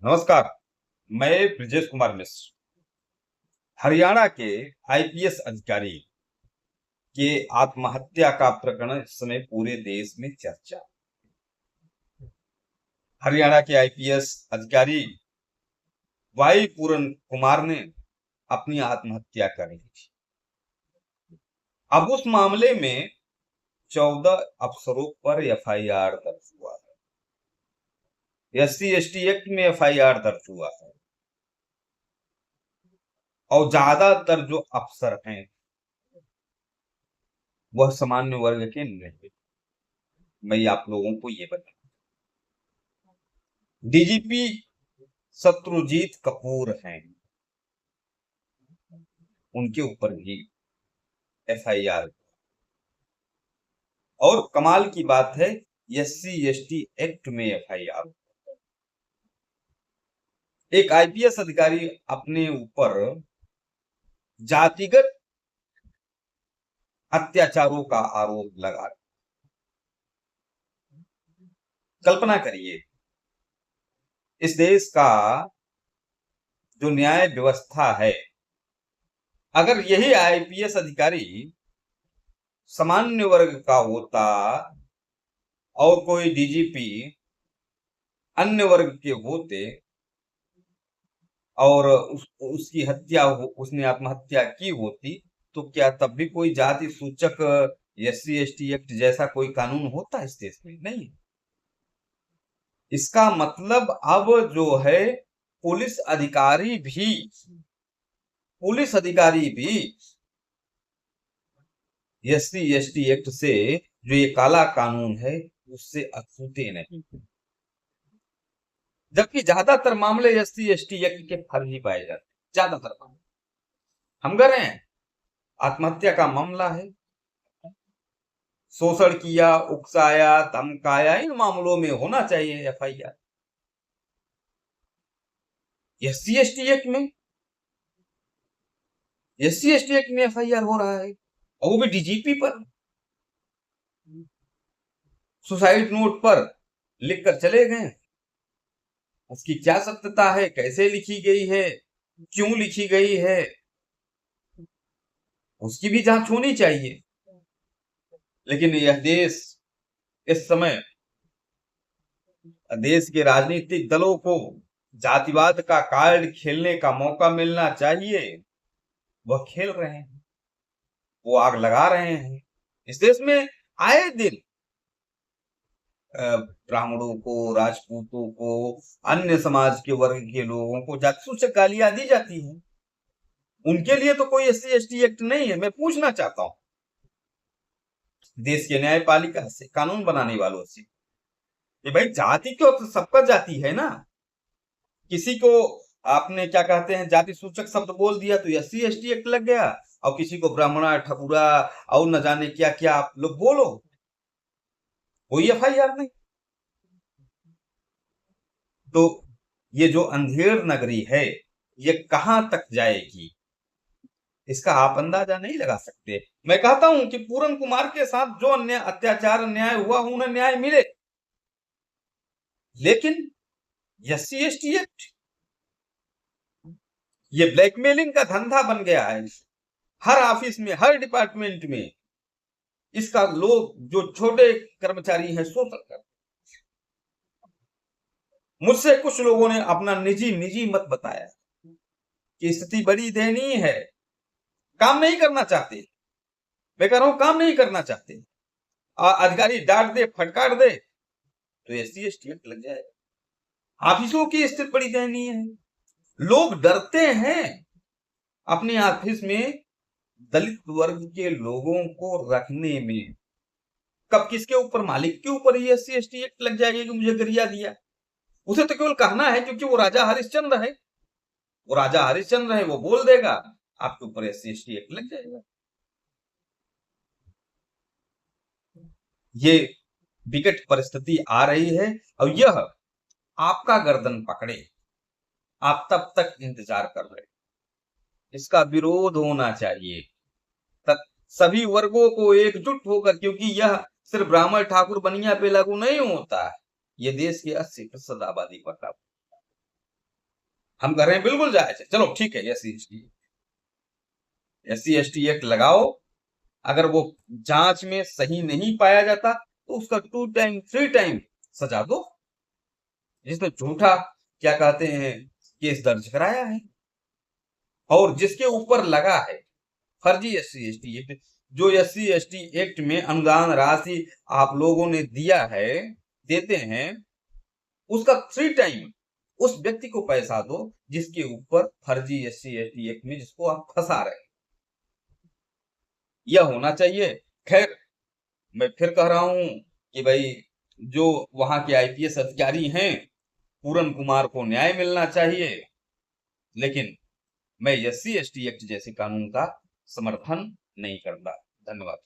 नमस्कार। मैं ब्रजेश कुमार मिश्र। हरियाणा के आईपीएस अधिकारी के आत्महत्या का प्रकरण इस समय पूरे देश में चर्चा। हरियाणा के आईपीएस अधिकारी वाई पूरन कुमार ने अपनी आत्महत्या कर ली थी। अब उस मामले में 14 अफसरों पर एफआईआर दर्ज हुआ है। SC/ST एक्ट में एफआईआर दर्ज हुआ है और ज्यादातर जो अफसर हैं वह सामान्य वर्ग के नहीं। मैं आप लोगों को ये बता, डीजीपी शत्रुजीत कपूर हैं, उनके ऊपर भी एफआईआर। और कमाल की बात है, SC/ST एक्ट में एफआईआर। एक आईपीएस अधिकारी अपने ऊपर जातिगत अत्याचारों का आरोप लगा। कल्पना करिए, इस देश का जो न्याय व्यवस्था है, अगर यही आईपीएस अधिकारी सामान्य वर्ग का होता और कोई डीजीपी अन्य वर्ग के होते और उसकी हत्या उसने आत्महत्या की होती, तो क्या तब भी कोई जाति सूचक SC/ST एक्ट जैसा कोई कानून होता इस देश में? नहीं। इसका मतलब अब जो है पुलिस अधिकारी भी SC/ST एक्ट से, जो ये काला कानून है, उससे अछूते नहीं। जबकि ज्यादातर मामले SC/ST एक्ट के फर्जी पाए जाते, ज्यादातर मामले। हम कह रहे हैं आत्महत्या का मामला है, शोषण किया, उकसाया, धमकाया, इन मामलों में होना चाहिए एफआईआर। SC/ST एक्ट में एफआईआर हो रहा है, और वो भी डीजीपी पर। सुसाइड नोट पर लिखकर चले गए। उसकी क्या सत्यता है, कैसे लिखी गई है, क्यों लिखी गई है, उसकी भी जांच होनी चाहिए। लेकिन यह देश इस समय, देश के राजनीतिक दलों को जातिवाद का कार्ड खेलने का मौका मिलना चाहिए, वह खेल रहे हैं, वो आग लगा रहे हैं। इस देश में आए दिन ब्राह्मणों को, राजपूतों को, अन्य समाज के वर्ग के लोगों को जाति सूचक गालियां दी जाती हैं। उनके लिए तो कोई SC/ST एक्ट नहीं है। मैं पूछना चाहता हूं देश के न्यायपालिका से, कानून बनाने वालों से, कि भाई जाति क्यों, तो सबका जाति है ना। किसी को आपने क्या कहते हैं जाति सूचक शब्द बोल दिया तो SC/ST एक्ट लग गया, और किसी को ब्राह्मणा, ठकुरा और न जाने क्या क्या आप लोग बोलो, कोई एफआईआर नहीं। तो ये जो अंधेर नगरी है, ये कहां तक जाएगी, इसका आप अंदाजा नहीं लगा सकते। मैं कहता हूं कि पूरन कुमार के साथ जो अन्य अत्याचार अन्याय हुआ, उन्हें न्याय मिले। लेकिन SC/ST एक्ट, ये ब्लैकमेलिंग का धंधा बन गया है। हर ऑफिस में, हर डिपार्टमेंट में इसका लोग, जो छोटे कर्मचारी हैं, शोषण करते। मुझसे कुछ लोगों ने अपना निजी मत बताया कि स्थिति बड़ी दयनीय है, काम नहीं करना चाहते। मैं कह रहा हूं काम नहीं करना चाहते, अधिकारी डांट दे, फटकार दे तो SC/ST एक्ट लग जाएगा। ऑफिसों की स्थिति बड़ी दयनीय है, लोग डरते हैं अपने ऑफिस में दलित वर्ग के लोगों को रखने में। कब किसके ऊपर, मालिक के ऊपर ही SC/ST एक्ट लग जाएगी कि मुझे गरिया दिया। उसे तो केवल कहना है, क्योंकि वो राजा हरिश्चंद्र है, वो बोल देगा, आपके ऊपर SC/ST एक्ट लग जाएगा। ये विकट परिस्थिति आ रही है, और यह आपका गर्दन पकड़े, आप तब तक इंतजार कर रहे। इसका विरोध होना चाहिए, सभी वर्गों को एकजुट होकर, क्योंकि यह सिर्फ ब्राह्मण, ठाकुर, बनिया पे लागू नहीं होता है, यह देश की 80% आबादी पर लागू। हम कह रहे हैं बिल्कुल जायज है, चलो ठीक है, SC ST एक्ट लगाओ। अगर वो जांच में सही नहीं पाया जाता तो उसका 2 टाइम 3 टाइम सजा दो। जिसने झूठा क्या कहते हैं केस दर्ज कराया है और जिसके ऊपर लगा है फर्जी SC ST एक्ट, जो SC ST एक्ट में अनुदान राशि आप लोगों ने दिया है, देते हैं, उसका 3 टाइम उस व्यक्ति को पैसा दो जिसके ऊपर फर्जी SC ST एक्ट में जिसको आप फंसा रहे हैं। यह होना चाहिए। खैर, मैं फिर कह रहा हूं कि भाई जो वहां के IPS अधिकारी हैं, पूरन कुमार को न्याय मिलना चाहिए, लेकिन मैं SC ST एक्ट जैसे कानून का समर्थन नहीं करता। धन्यवाद।